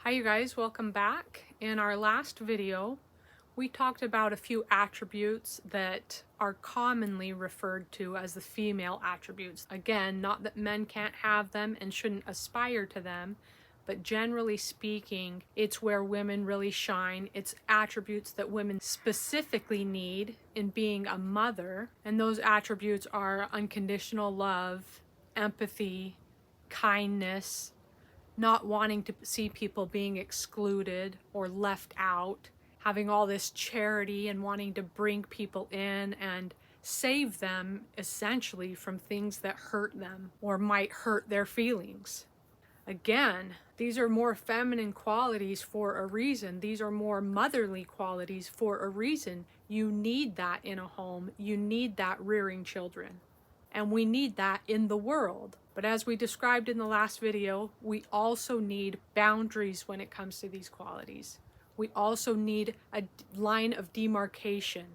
Hi you guys, welcome back. In our last video, we talked about a few attributes that are commonly referred to as the female attributes. Again, not that men can't have them and shouldn't aspire to them, but generally speaking, it's where women really shine. It's attributes that women specifically need in being a mother, and those attributes are unconditional love, empathy, kindness, not wanting to see people being excluded or left out, having all this charity and wanting to bring people in and save them essentially from things that hurt them or might hurt their feelings. Again, these are more feminine qualities for a reason. These are more motherly qualities for a reason. You need that in a home. You need that rearing children. And we need that in the world. But as we described in the last video, we also need boundaries when it comes to these qualities. We also need a line of demarcation.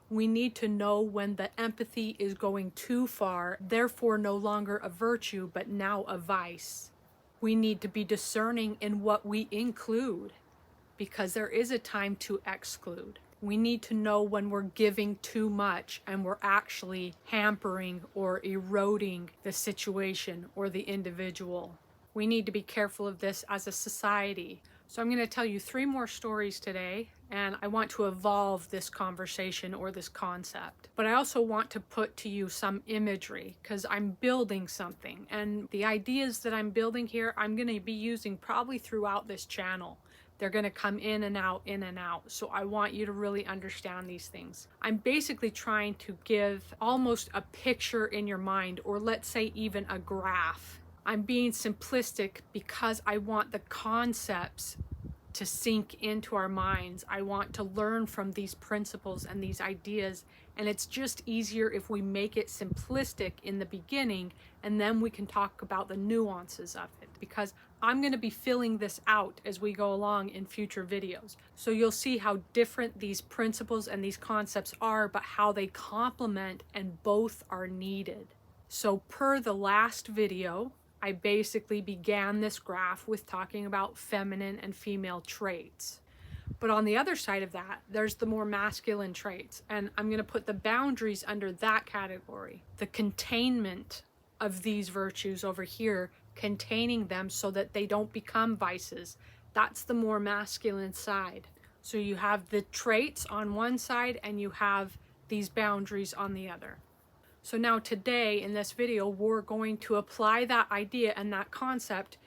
We need to know when the empathy is going too far, therefore no longer a virtue, but now a vice. We need to be discerning in what we include, because there is a time to exclude. We need to know when we're giving too much and we're actually hampering or eroding the situation or the individual. We need to be careful of this as a society. So I'm going to tell you 3 more stories today, and I want to evolve this conversation or this concept. But I also want to put to you some imagery because I'm building something, and the ideas that I'm building here, I'm going to be using probably throughout this channel. They're going to come in and out, in and out. So I want you to really understand these things. I'm basically trying to give almost a picture in your mind, or let's say even a graph. I'm being simplistic because I want the concepts to sink into our minds. I want to learn from these principles and these ideas, and it's just easier if we make it simplistic in the beginning, and then we can talk about the nuances of it, because I'm going to be filling this out as we go along in future videos. So you'll see how different these principles and these concepts are, but how they complement and both are needed. So per the last video, I basically began this graph with talking about feminine and female traits. But on the other side of that, there's the more masculine traits. And I'm going to put the boundaries under that category. The containment of these virtues over here, containing them so that they don't become vices. That's the more masculine side. So you have the traits on one side and you have these boundaries on the other. So now today in this video, we're going to apply that idea and that concept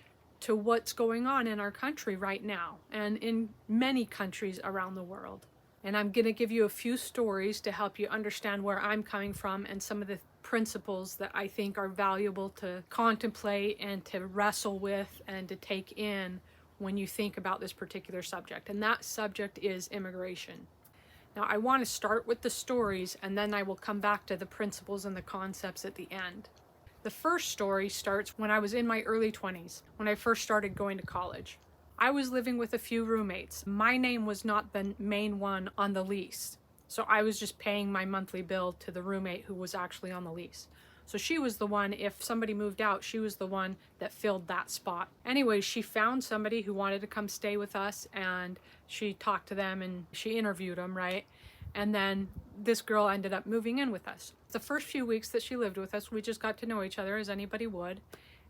to what's going on in our country right now and in many countries around the world. And I'm going to give you a few stories to help you understand where I'm coming from and some of the principles that I think are valuable to contemplate and to wrestle with and to take in when you think about this particular subject. And that subject is immigration. Now, I want to start with the stories, and then I will come back to the principles and the concepts at the end. The first story starts when I was in my early 20s, when I first started going to college. I was living with a few roommates. My name was not the main one on the lease, so I was just paying my monthly bill to the roommate who was actually on the lease. So she was the one, if somebody moved out, she was the one that filled that spot. Anyway, she found somebody who wanted to come stay with us, and she talked to them and she interviewed them, right? And then this girl ended up moving in with us. The first few weeks that she lived with us, we just got to know each other as anybody would.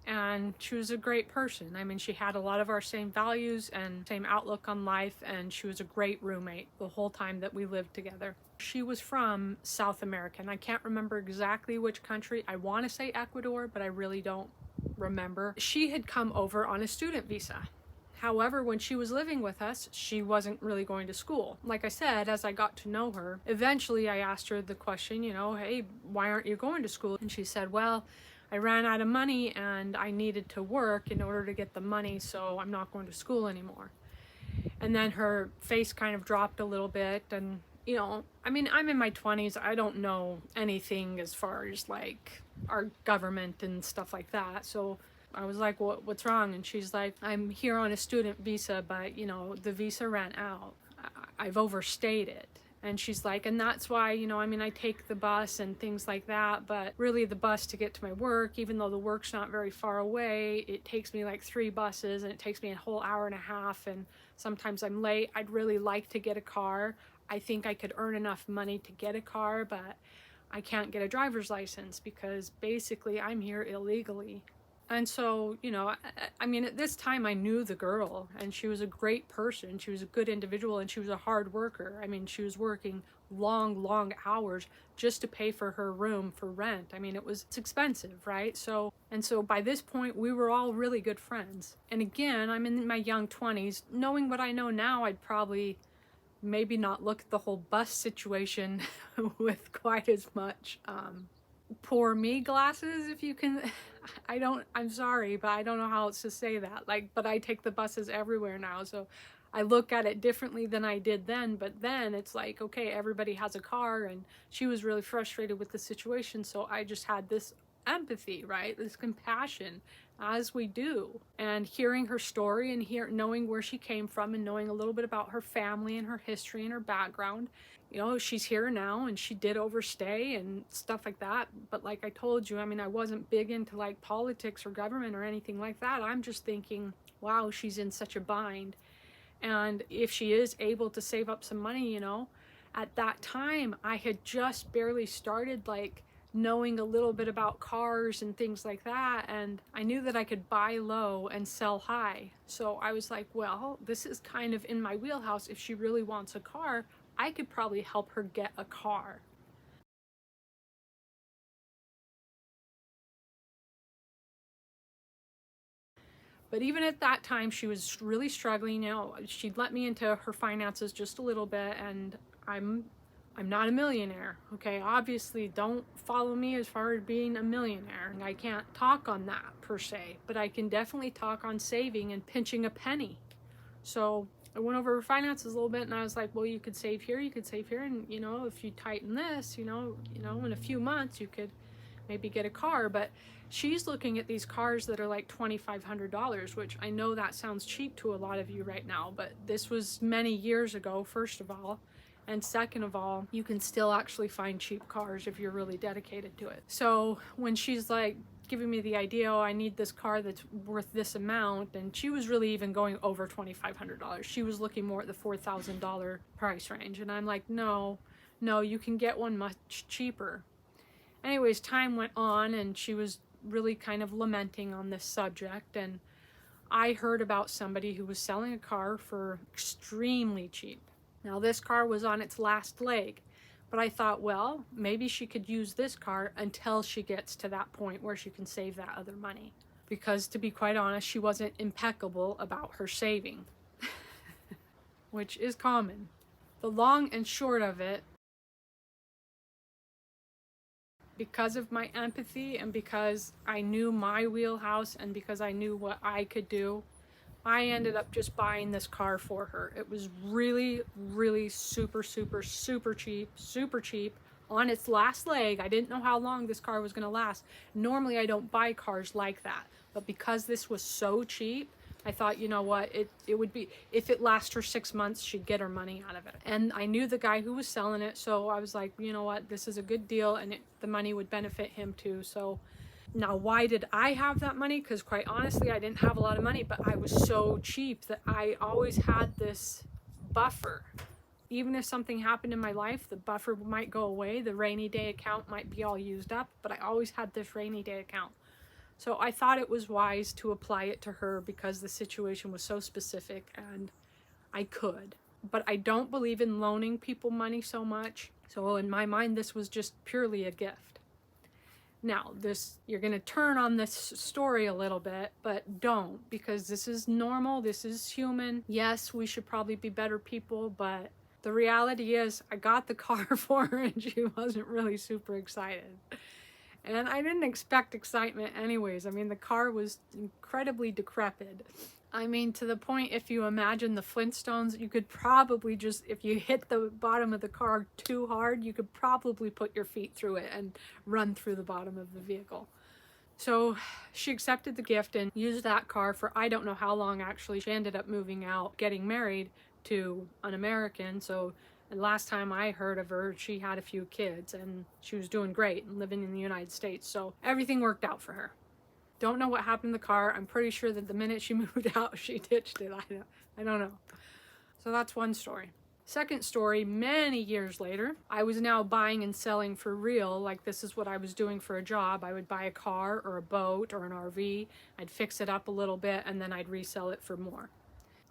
And she was a great person. I mean, she had a lot of our same values and same outlook on life, and she was a great roommate the whole time that we lived together. She was from South America, and I can't remember exactly which country. I want to say Ecuador, but I really don't remember. She had come over on a student visa. However, when she was living with us, she wasn't really going to school. Like I said, as I got to know her, eventually I asked her the question, hey, why aren't you going to school? And she said, well, I ran out of money and I needed to work in order to get the money, so I'm not going to school anymore. And then her face kind of dropped a little bit, and I mean, I'm in my 20s. I don't know anything as far as like our government and stuff like that. So I was like, what's wrong? And she's like, I'm here on a student visa, but the visa ran out. I've overstayed it. And she's like, and that's why, you know, I mean, I take the bus and things like that, but really the bus to get to my work, even though the work's not very far away, it takes me like 3 buses and it takes me a whole hour and a half, and sometimes I'm late. I'd really like to get a car. I think I could earn enough money to get a car, but I can't get a driver's license because basically I'm here illegally. And so, you know, I mean, at this time I knew the girl, and she was a great person. She was a good individual, and she was a hard worker. I mean, she was working long hours just to pay for her room for rent. I mean, it's expensive, right? So by this point, we were all really good friends. And again, I'm in my young 20s. Knowing what I know now, I'd probably maybe not look at the whole bus situation with quite as much poor me glasses, if you can. I'm sorry, but I don't know how else to say that. Like, but I take the buses everywhere now, so I look at it differently than I did then. But then it's like, okay, everybody has a car, and she was really frustrated with the situation, so I just had this empathy, right? This compassion, as we do. And hearing her story and knowing where she came from and knowing a little bit about her family and her history and her background, you know, she's here now and she did overstay and stuff like that. But like I told you, I mean, I wasn't big into like politics or government or anything like that. I'm just thinking, wow, she's in such a bind. And if she is able to save up some money, you know, at that time I had just barely started like knowing a little bit about cars and things like that, and I knew that I could buy low and sell high. So I was like, well, this is kind of in my wheelhouse. If she really wants a car, I could probably help her get a car. But even at that time, she was really struggling. You know, she'd let me into her finances just a little bit, and I'm not a millionaire, okay? Obviously, don't follow me as far as being a millionaire. I can't talk on that per se, but I can definitely talk on saving and pinching a penny. So I went over her finances a little bit, and I was like, well, you could save here, and you know, if you tighten this, you know, in a few months you could maybe get a car. But she's looking at these cars that are like $2,500, which I know that sounds cheap to a lot of you right now, but this was many years ago, first of all. And second of all, you can still actually find cheap cars if you're really dedicated to it. So when she's like giving me the idea, oh, I need this car that's worth this amount, and she was really even going over $2,500. She was looking more at the $4,000 price range. And I'm like, no, you can get one much cheaper. Anyways, time went on, and she was really kind of lamenting on this subject, and I heard about somebody who was selling a car for extremely cheap. Now, this car was on its last leg, but I thought, well, maybe she could use this car until she gets to that point where she can save that other money. Because to be quite honest, she wasn't impeccable about her saving, which is common. The long and short of it, because of my empathy and because I knew my wheelhouse and because I knew what I could do, I ended up just buying this car for her. It was really super cheap on its last leg. I didn't know how long this car was going to last. Normally I don't buy cars like that, but because this was so cheap, I thought, you know what, it would be, if it lasts her 6 months, she'd get her money out of it. And I knew the guy who was selling it, so I was like, you know what, this is a good deal, and the money would benefit him too. So now, why did I have that money? Because quite honestly, I didn't have a lot of money, but I was so cheap that I always had this buffer. Even if something happened in my life, the buffer might go away. The rainy day account might be all used up, but I always had this rainy day account. So I thought it was wise to apply it to her because the situation was so specific and I could. But I don't believe in loaning people money so much. So in my mind, this was just purely a gift. Now, you're going to turn on this story a little bit, but don't, because this is normal, this is human. Yes, we should probably be better people, but the reality is I got the car for her and she wasn't really super excited. And I didn't expect excitement anyways. I mean, the car was incredibly decrepit. I mean, to the point, if you imagine the Flintstones, you could probably just, if you hit the bottom of the car too hard, you could probably put your feet through it and run through the bottom of the vehicle. So she accepted the gift and used that car for I don't know how long actually. She ended up moving out, getting married to an American, And last time I heard of her, she had a few kids and she was doing great and living in the United States. So everything worked out for her. Don't know what happened to the car. I'm pretty sure that the minute she moved out, she ditched it. I don't know. So that's one story. Second story, many years later, I was now buying and selling for real. Like, this is what I was doing for a job. I would buy a car or a boat or an RV. I'd fix it up a little bit and then I'd resell it for more.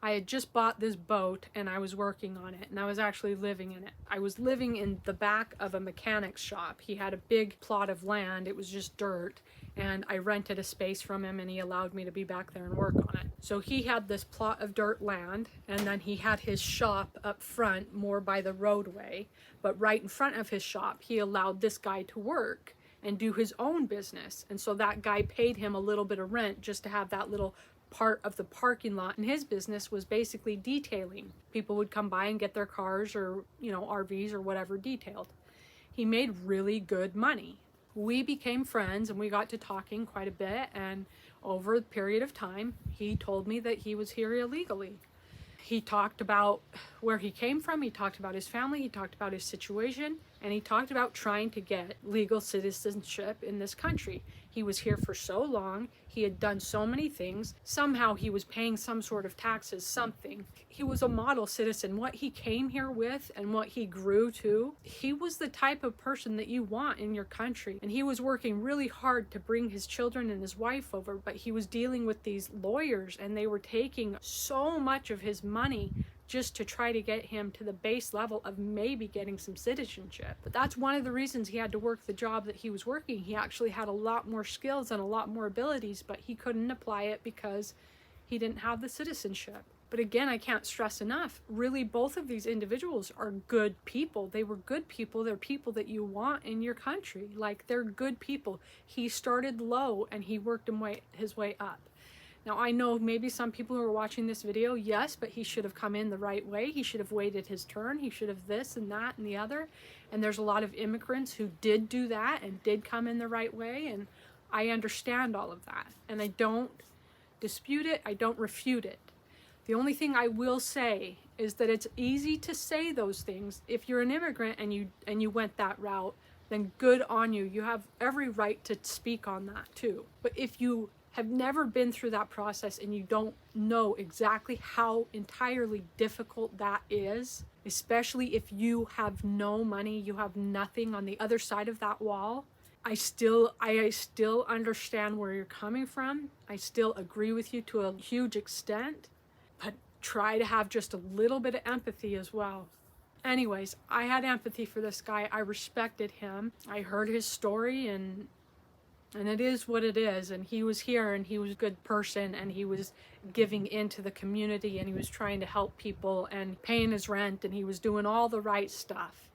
I had just bought this boat and I was working on it and I was actually living in it. I was living in the back of a mechanic's shop. He had a big plot of land. It was just dirt, and I rented a space from him and he allowed me to be back there and work on it. So he had this plot of dirt land, and then he had his shop up front more by the roadway, but right in front of his shop he allowed this guy to work and do his own business. And so that guy paid him a little bit of rent just to have that little part of the parking lot, and his business was basically detailing. People would come by and get their cars or, RVs or whatever detailed. He made really good money. We became friends and we got to talking quite a bit, and over a period of time he told me that he was here illegally. He talked about where he came from, he talked about his family, he talked about his situation, and he talked about trying to get legal citizenship in this country. He was here for so long, he had done so many things, somehow he was paying some sort of taxes, something. He was a model citizen. What he came here with and what he grew to, he was the type of person that you want in your country. And he was working really hard to bring his children and his wife over, but he was dealing with these lawyers and they were taking so much of his money just to try to get him to the base level of maybe getting some citizenship. But that's one of the reasons he had to work the job that he was working. He actually had a lot more skills and a lot more abilities, but he couldn't apply it because he didn't have the citizenship. But again, I can't stress enough, really both of these individuals are good people. They were good people. They're people that you want in your country. Like, they're good people. He started low and he worked his way up. Now, I know maybe some people who are watching this video, yes, but he should have come in the right way. He should have waited his turn. He should have this and that and the other. And there's a lot of immigrants who did do that and did come in the right way. And I understand all of that. And I don't dispute it. I don't refute it. The only thing I will say is that it's easy to say those things. If you're an immigrant and you went that route, then good on you. You have every right to speak on that too. But if you have never been through that process and you don't know exactly how entirely difficult that is, especially if you have no money, you have nothing on the other side of that wall, I still understand where you're coming from. I still agree with you to a huge extent, but try to have just a little bit of empathy as well. Anyways, I had empathy for this guy. I respected him. I heard his story, and it is what it is. And he was here and he was a good person and he was giving into the community and he was trying to help people and paying his rent and he was doing all the right stuff.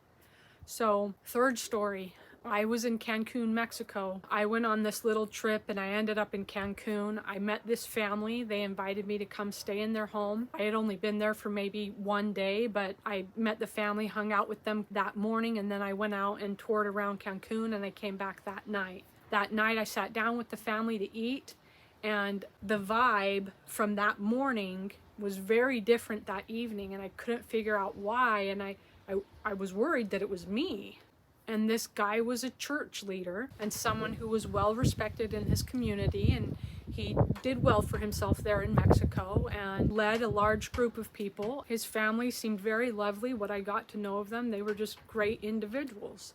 So, third story. I was in Cancun, Mexico. I went on this little trip and I ended up in Cancun. I met this family. They invited me to come stay in their home. I had only been there for maybe one day, but I met the family, hung out with them that morning, and then I went out and toured around Cancun and I came back that night. That night I sat down with the family to eat, and the vibe from that morning was very different that evening, and I couldn't figure out why, and I was worried that it was me. And this guy was a church leader and someone who was well respected in his community, and he did well for himself there in Mexico and led a large group of people. His family seemed very lovely. What I got to know of them, they were just great individuals.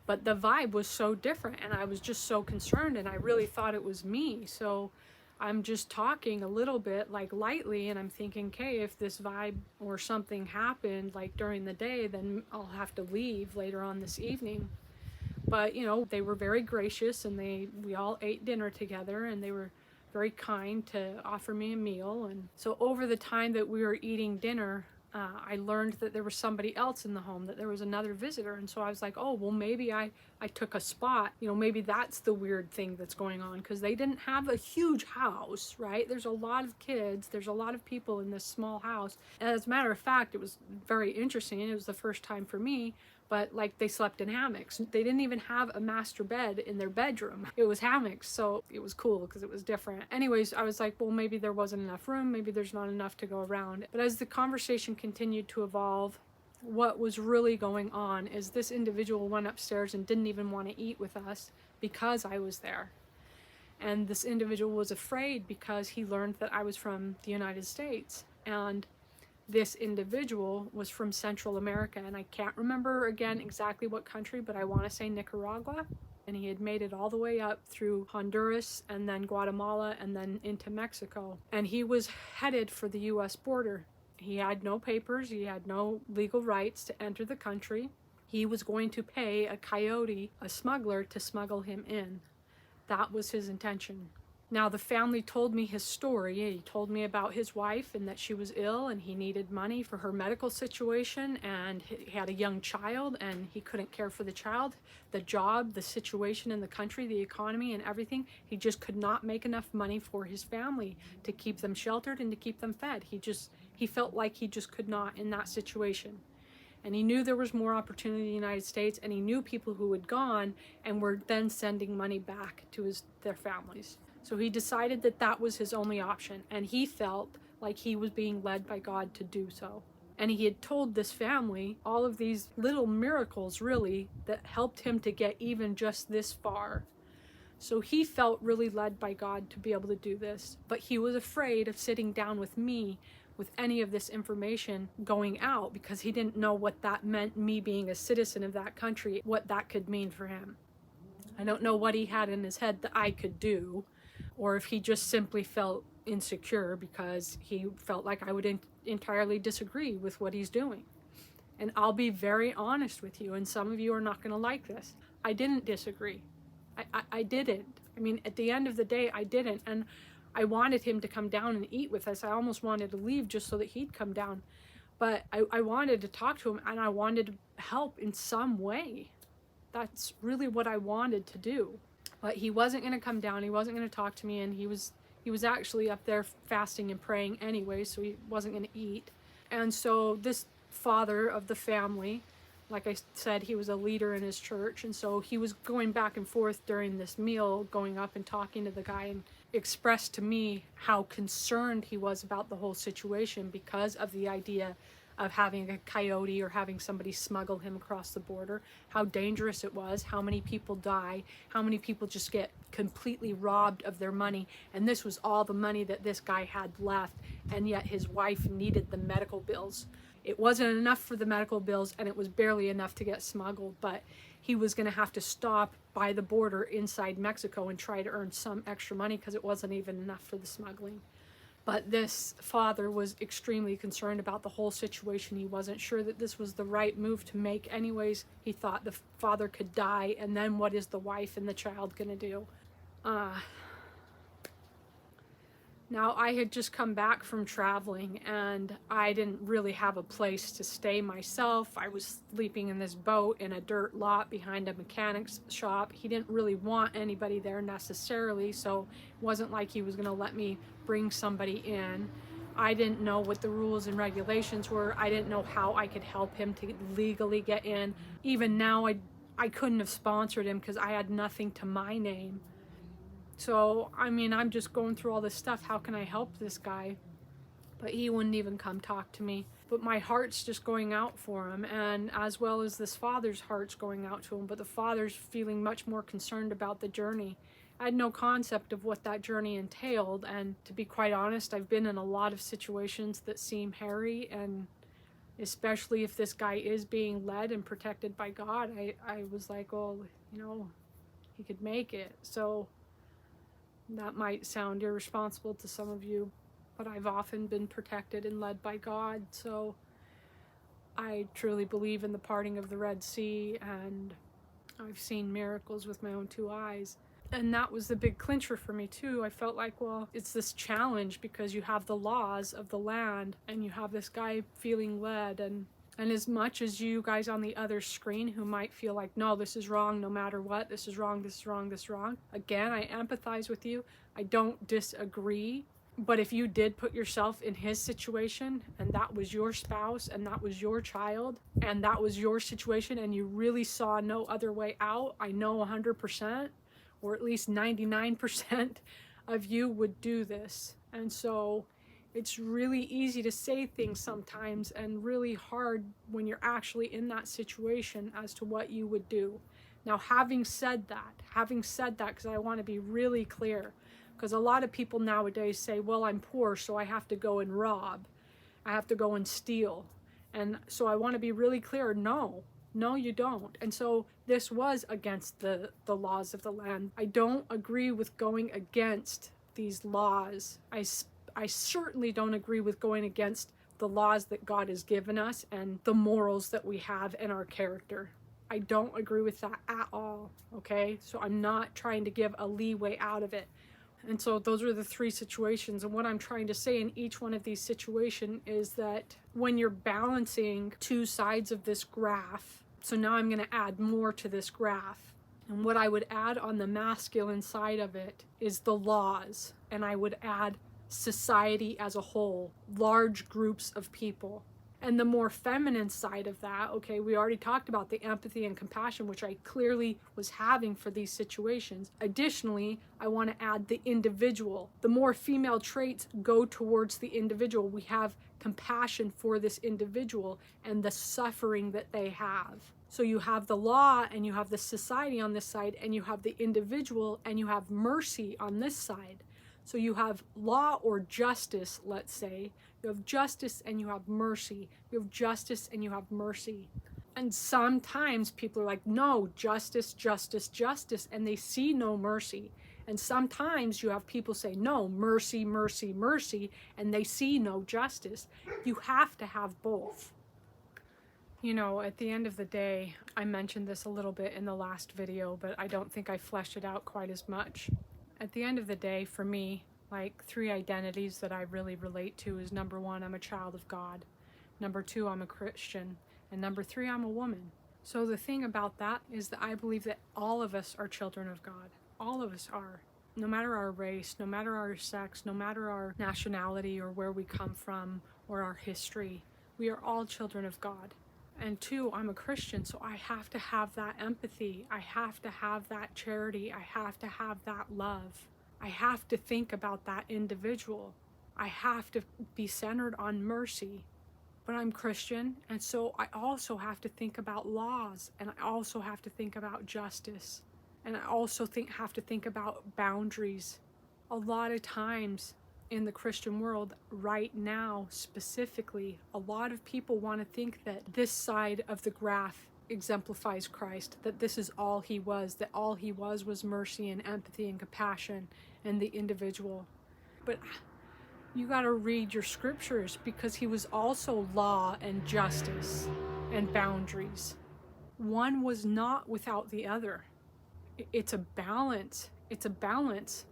But the vibe was so different and I was just so concerned and I really thought it was me. So I'm just talking a little bit like lightly and I'm thinking, okay, if this vibe or something happened like during the day, then I'll have to leave later on this evening. But they were very gracious and we all ate dinner together and they were very kind to offer me a meal. And so over the time that we were eating dinner, I learned that there was somebody else in the home, that there was another visitor. And so I was like, oh, well, maybe I took a spot. Maybe that's the weird thing that's going on, because they didn't have a huge house, right? There's a lot of kids. There's a lot of people in this small house. And as a matter of fact, it was very interesting. It was the first time for me. But like, they slept in hammocks. They didn't even have a master bed in their bedroom. It was hammocks, so it was cool because it was different. Anyways, I was like, well, maybe there wasn't enough room. Maybe there's not enough to go around. But as the conversation continued to evolve, what was really going on is this individual went upstairs and didn't even want to eat with us because I was there. And this individual was afraid because he learned that I was from the United States. And this individual was from Central America, and I can't remember again exactly what country, but I want to say Nicaragua. And he had made it all the way up through Honduras and then Guatemala and then into Mexico. And he was headed for the US border. He had no papers, he had no legal rights to enter the country. He was going to pay a coyote, a smuggler, to smuggle him in. That was his intention. Now, the family told me his story. He told me about his wife and that she was ill and he needed money for her medical situation, and he had a young child and he couldn't care for the child. The job, the situation in the country, the economy and everything, he just could not make enough money for his family to keep them sheltered and to keep them fed. He felt like he just could not in that situation. And he knew there was more opportunity in the United States, and he knew people who had gone and were then sending money back to their families. So he decided that that was his only option, and he felt like he was being led by God to do so. And he had told this family all of these little miracles, really, that helped him to get even just this far. So he felt really led by God to be able to do this, but he was afraid of sitting down with me with any of this information going out, because he didn't know what that meant, me being a citizen of that country, what that could mean for him. I don't know what he had in his head that I could do, or if he just simply felt insecure because he felt like I would entirely disagree with what he's doing. And I'll be very honest with you, and some of you are not going to like this. I didn't disagree. I didn't. I mean, at the end of the day, I didn't. And I wanted him to come down and eat with us. I almost wanted to leave just so that he'd come down. But I wanted to talk to him, and I wanted to help in some way. That's really what I wanted to do. But he wasn't going to come down. He wasn't going to talk to me, and he was actually up there fasting and praying anyway, so he wasn't going to eat. And so this father of the family, like I said, he was a leader in his church, and so he was going back and forth during this meal, going up and talking to the guy, and expressed to me how concerned he was about the whole situation because of the idea of having a coyote or having somebody smuggle him across the border, how dangerous it was, how many people die, how many people just get completely robbed of their money. And this was all the money that this guy had left, and yet his wife needed the medical bills. It wasn't enough for the medical bills, and it was barely enough to get smuggled, but he was going to have to stop by the border inside Mexico and try to earn some extra money because it wasn't even enough for the smuggling. But this father was extremely concerned about the whole situation. He wasn't sure that this was the right move to make anyways. He thought the father could die, and then what is the wife and the child going to do? Now, I had just come back from traveling, and I didn't really have a place to stay myself. I was sleeping in this boat in a dirt lot behind a mechanic's shop. He didn't really want anybody there necessarily, so it wasn't like he was going to let me bring somebody in. I didn't know what the rules and regulations were. I didn't know how I could help him to legally get in. Even now, I couldn't have sponsored him because I had nothing to my name. So, I mean, I'm just going through all this stuff. How can I help this guy? But he wouldn't even come talk to me. But my heart's just going out for him, and as well as this father's heart's going out to him, but the father's feeling much more concerned about the journey. I had no concept of what that journey entailed, and to be quite honest, I've been in a lot of situations that seem hairy, and especially if this guy is being led and protected by God, I was like, well, you know, he could make it. So that might sound irresponsible to some of you, but I've often been protected and led by God, so I truly believe in the parting of the Red Sea, and I've seen miracles with my own two eyes. And that was the big clincher for me too. I felt like, well, it's this challenge because you have the laws of the land, and you have this guy feeling led, and as much as you guys on the other screen who might feel like, no, this is wrong no matter what, this is wrong, this is wrong, this is wrong. Again, I empathize with you. I don't disagree. But if you did put yourself in his situation, and that was your spouse, and that was your child, and that was your situation, and you really saw no other way out, I know 100%, or at least 99% of you would do this. And so It's really easy to say things sometimes and really hard when you're actually in that situation as to what you would do. Now, having said that, because I want to be really clear, because a lot of people nowadays say, well, I'm poor, so I have to go and rob. I have to go and steal. And so I want to be really clear, no, you don't. And so this was against the laws of the land. I don't agree with going against these laws. I certainly don't agree with going against the laws that God has given us and the morals that we have in our character. I don't agree with that at all, okay? So I'm not trying to give a leeway out of it. And so those are the three situations. And what I'm trying to say in each one of these situations is that when you're balancing two sides of this graph, so now I'm going to add more to this graph. And what I would add on the masculine side of it is the laws. And I would add society as a whole, large groups of people. And the more feminine side of that, okay, we already talked about the empathy and compassion, which I clearly was having for these situations. Additionally, I want to add the individual. The more female traits go towards the individual. We have compassion for this individual and the suffering that they have. So you have the law and you have the society on this side, and you have the individual and you have mercy on this side. So you have law or justice, let's say. You have justice and you have mercy. You have justice and you have mercy. And sometimes people are like, no, justice, justice, justice, and they see no mercy. And sometimes you have people say, no, mercy, mercy, mercy, and they see no justice. You have to have both. You know, at the end of the day, I mentioned this a little bit in the last video, but I don't think I fleshed it out quite as much. At the end of the day, for me, like three identities that I really relate to is number one, I'm a child of God. Number two, I'm a Christian. And number three, I'm a woman. So the thing about that is that I believe that all of us are children of God. All of us are. No matter our race, no matter our sex, no matter our nationality or where we come from or our history, we are all children of God. And two, I'm a Christian, so I have to have that empathy. I have to have that charity. I have to have that love. I have to think about that individual. I have to be centered on mercy. But I'm Christian, and so I also have to think about laws, and I also have to think about justice, and I also have to think about boundaries. A lot of times in the Christian world right now, specifically, a lot of people want to think that this side of the graph exemplifies Christ, that this is all he was, that all he was mercy and empathy and compassion and the individual. But you got to read your scriptures, because he was also law and justice and boundaries. One was not without the other. It's a balance. It's a balance.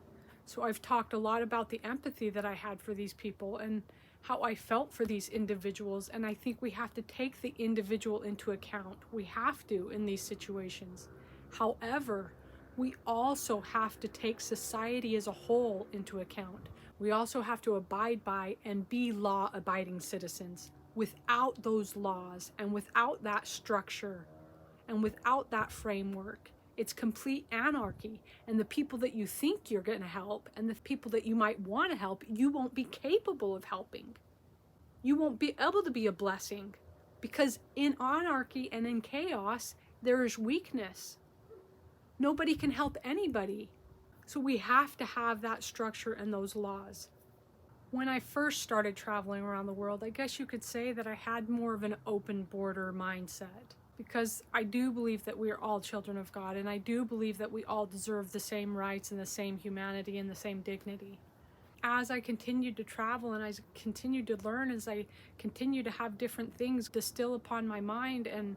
So I've talked a lot about the empathy that I had for these people and how I felt for these individuals. And I think we have to take the individual into account. We have to in these situations. However, we also have to take society as a whole into account. We also have to abide by and be law-abiding citizens. Without those laws and without that structure and without that framework, it's complete anarchy. And the people that you think you're going to help and the people that you might want to help, you won't be capable of helping. You won't be able to be a blessing, because in anarchy and in chaos, there is weakness. Nobody can help anybody. So we have to have that structure and those laws. When I first started traveling around the world, I guess you could say that I had more of an open border mindset, because I do believe that we are all children of God, and I do believe that we all deserve the same rights and the same humanity and the same dignity. As I continued to travel and I continued to learn, as I continued to have different things distill upon my mind and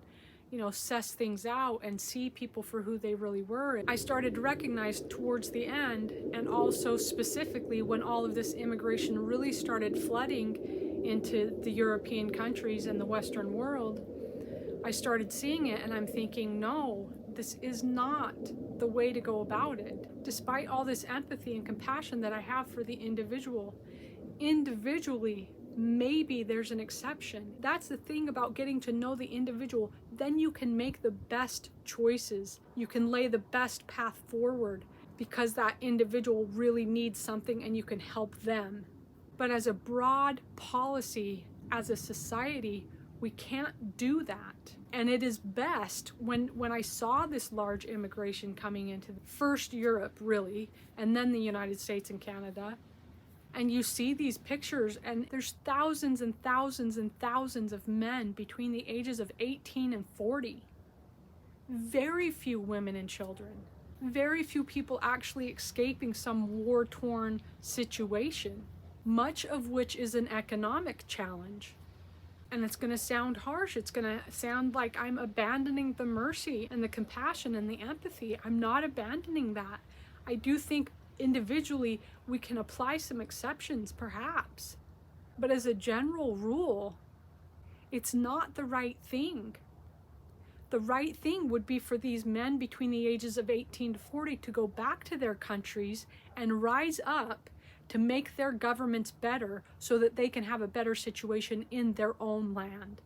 suss things out and see people for who they really were, I started to recognize towards the end, and also specifically when all of this immigration really started flooding into the European countries and the Western world, I started seeing it and I'm thinking, no, this is not the way to go about it. Despite all this empathy and compassion that I have for the individual, individually, maybe there's an exception. That's the thing about getting to know the individual. Then you can make the best choices. You can lay the best path forward, because that individual really needs something and you can help them. But as a broad policy, as a society, we can't do that. And it is best when I saw this large immigration coming into first Europe, really, and then the United States and Canada, and you see these pictures, and there's thousands and thousands and thousands of men between the ages of 18 and 40. Very few women and children. Very few people actually escaping some war-torn situation, much of which is an economic challenge. And it's going to sound harsh. It's going to sound like I'm abandoning the mercy and the compassion and the empathy. I'm not abandoning that. I do think individually we can apply some exceptions, perhaps. But as a general rule, it's not the right thing. The right thing would be for these men between the ages of 18 to 40 to go back to their countries and rise up to make their governments better so that they can have a better situation in their own land.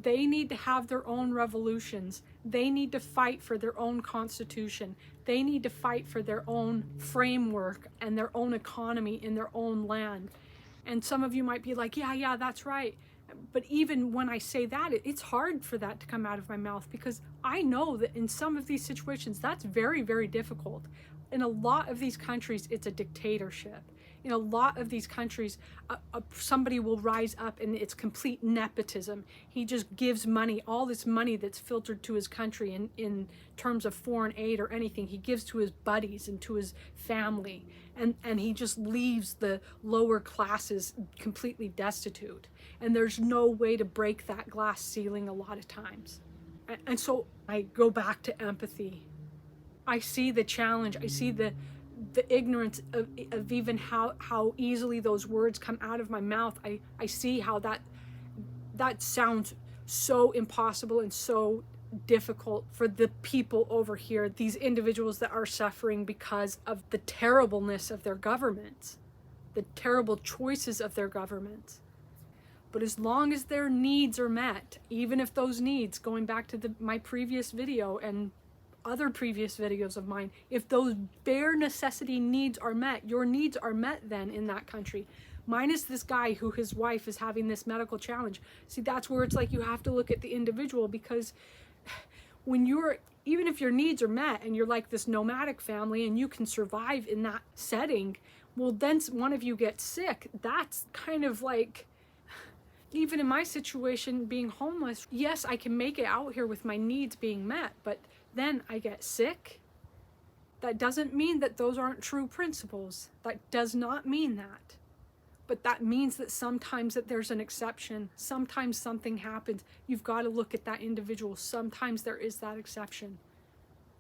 They need to have their own revolutions. They need to fight for their own constitution. They need to fight for their own framework and their own economy in their own land. And some of you might be like, yeah, that's right. But even when I say that, it's hard for that to come out of my mouth, because I know that in some of these situations, that's very, very difficult. In a lot of these countries, it's a dictatorship. In a lot of these countries, somebody will rise up and it's complete nepotism. He just gives money, all this money that's filtered to his country in terms of foreign aid or anything, he gives to his buddies and to his family. And he just leaves the lower classes completely destitute. And there's no way to break that glass ceiling a lot of times. And so I go back to empathy. I see the challenge. I see the ignorance of even how easily those words come out of my mouth. I see how that sounds so impossible and so difficult for the people over here, these individuals that are suffering because of the terribleness of their governments, the terrible choices of their governments. But as long as their needs are met, even if those needs, going back to my previous video and other previous videos of mine, if those bare necessity needs are met, your needs are met then in that country. Mine is this guy who his wife is having this medical challenge. See, that's where it's like you have to look at the individual, because when even if your needs are met and you're like this nomadic family and you can survive in that setting, well, then one of you gets sick. That's kind of like, even in my situation being homeless, yes, I can make it out here with my needs being met, but then I get sick. That doesn't mean that those aren't true principles. That does not mean that. But that means that sometimes that there's an exception. Sometimes something happens. You've got to look at that individual. Sometimes there is that exception.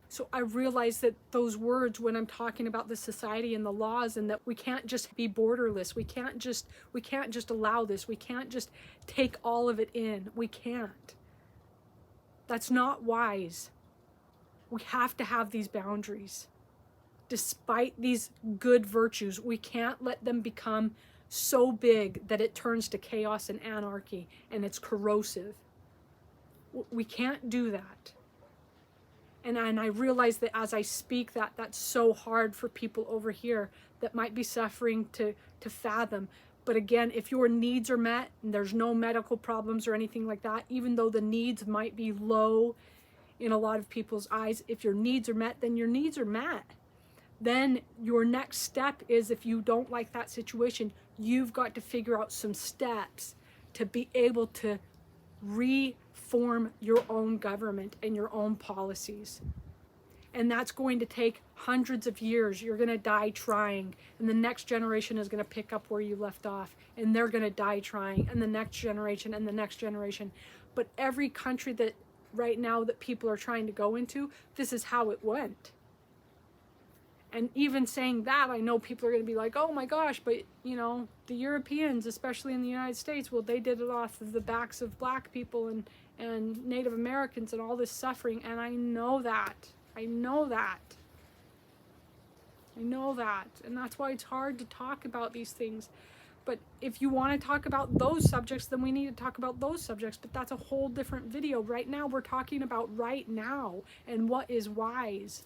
So I realize that those words, when I'm talking about the society and the laws, and that we can't just be borderless. We can't just allow this. We can't just take all of it in. We can't. That's not wise. We have to have these boundaries. Despite these good virtues, we can't let them become so big that it turns to chaos and anarchy and it's corrosive. We can't do that. And I realize that as I speak that's so hard for people over here that might be suffering to fathom. But again, if your needs are met and there's no medical problems or anything like that, even though the needs might be low in a lot of people's eyes, if your needs are met, then your needs are met. Then your next step is, if you don't like that situation, you've got to figure out some steps to be able to reform your own government and your own policies. And that's going to take hundreds of years. You're going to die trying, and the next generation is going to pick up where you left off, and they're going to die trying, and the next generation and the next generation. But every country that right now that people are trying to go into, this is how it went. And even saying that, I know people are going to be like, oh my gosh, but the Europeans, especially in the United States, well, they did it off of the backs of black people and Native Americans and all this suffering. And I know that. And that's why it's hard to talk about these things. But if you want to talk about those subjects, then we need to talk about those subjects. But that's a whole different video. Right now, we're talking about right now and what is wise.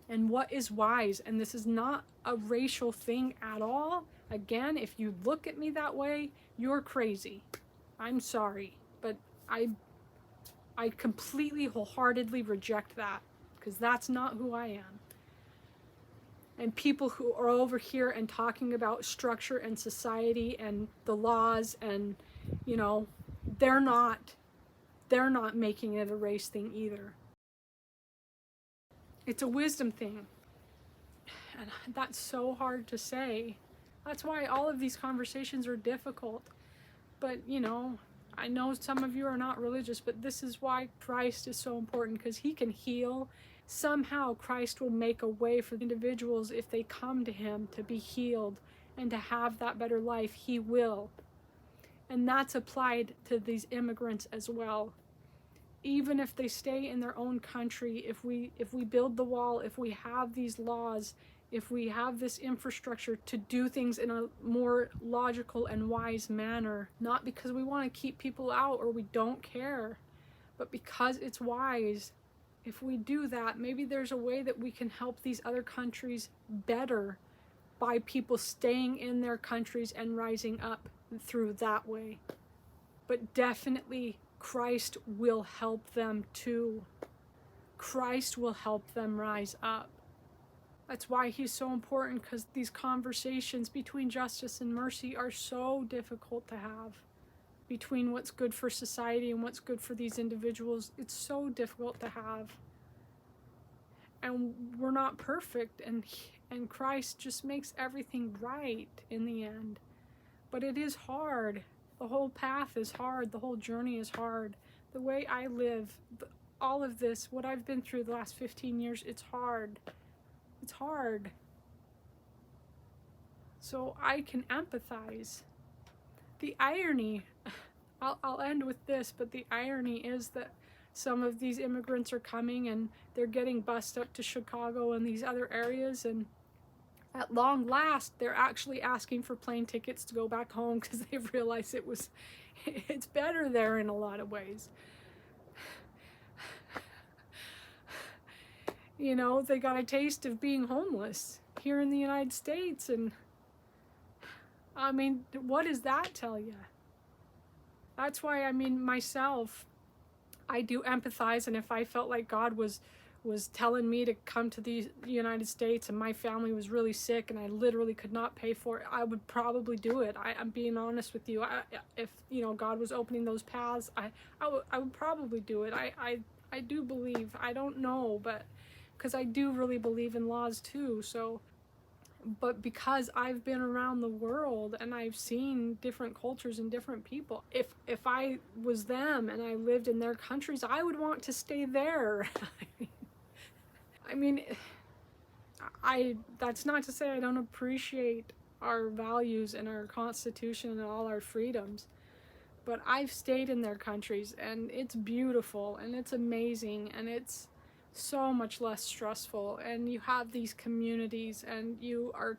And what is wise. And this is not a racial thing at all. Again, if you look at me that way, you're crazy. I'm sorry, but I completely wholeheartedly reject that, because that's not who I am. And people who are over here and talking about structure and society and the laws and, you know, they're not making it a race thing either. It's a wisdom thing. And that's so hard to say. That's why all of these conversations are difficult. But, you know, I know some of you are not religious, but this is why Christ is so important, because he can heal. Somehow Christ will make a way for individuals, if they come to him, to be healed and to have that better life. He will. And that's applied to these immigrants as well. Even if they stay in their own country, if we build the wall, if we have these laws, if we have this infrastructure to do things in a more logical and wise manner, not because we want to keep people out or we don't care, but because it's wise, if we do that, maybe there's a way that we can help these other countries better by people staying in their countries and rising up through that way. But definitely Christ will help them too. Christ will help them rise up. That's why he's so important, because these conversations between justice and mercy are so difficult to have. Between what's good for society and what's good for these individuals, it's so difficult to have. And we're not perfect, and Christ just makes everything right in the end. But it is hard. The whole path is hard. The whole journey is hard. The way I live, all of this, what I've been through the last 15 years, it's hard. It's hard. So I can empathize. The irony, I'll end with this, but the irony is that some of these immigrants are coming and they're getting bused up to Chicago and these other areas, and at long last, they're actually asking for plane tickets to go back home because they've realized it's better there in a lot of ways. You know, they got a taste of being homeless here in the United States, and I mean, what does that tell you? That's why, I mean, myself, I do empathize, and if I felt like God was telling me to come to the United States and my family was really sick and I literally could not pay for it, I would probably do it. I'm being honest with you. If, you know, God was opening those paths, I would probably do it. I do believe. I don't know, but because I do really believe in laws too. So, but because I've been around the world and I've seen different cultures and different people, if I was them and I lived in their countries, I would want to stay there. I mean, that's not to say I don't appreciate our values and our Constitution and all our freedoms, but I've stayed in their countries and it's beautiful and it's amazing and it's so much less stressful, and you have these communities and you are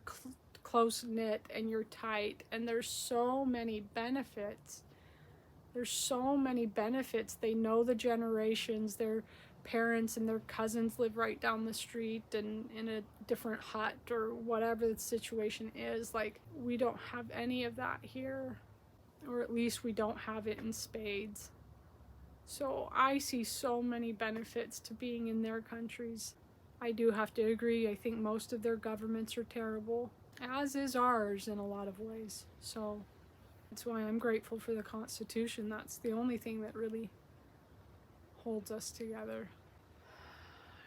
close-knit and you're tight, and there's so many benefits. There's so many benefits. They know the generations, their parents and their cousins live right down the street and in a different hut or whatever the situation is. Like, we don't have any of that here, or at least we don't have it in spades. So I see so many benefits to being in their countries. I do have to agree, I think most of their governments are terrible, as is ours in a lot of ways. So that's why I'm grateful for the Constitution. That's the only thing that really holds us together.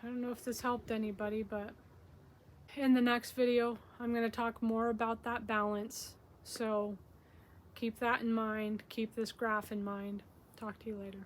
I don't know if this helped anybody, but in the next video, I'm going to talk more about that balance. So keep that in mind. Keep this graph in mind. Talk to you later.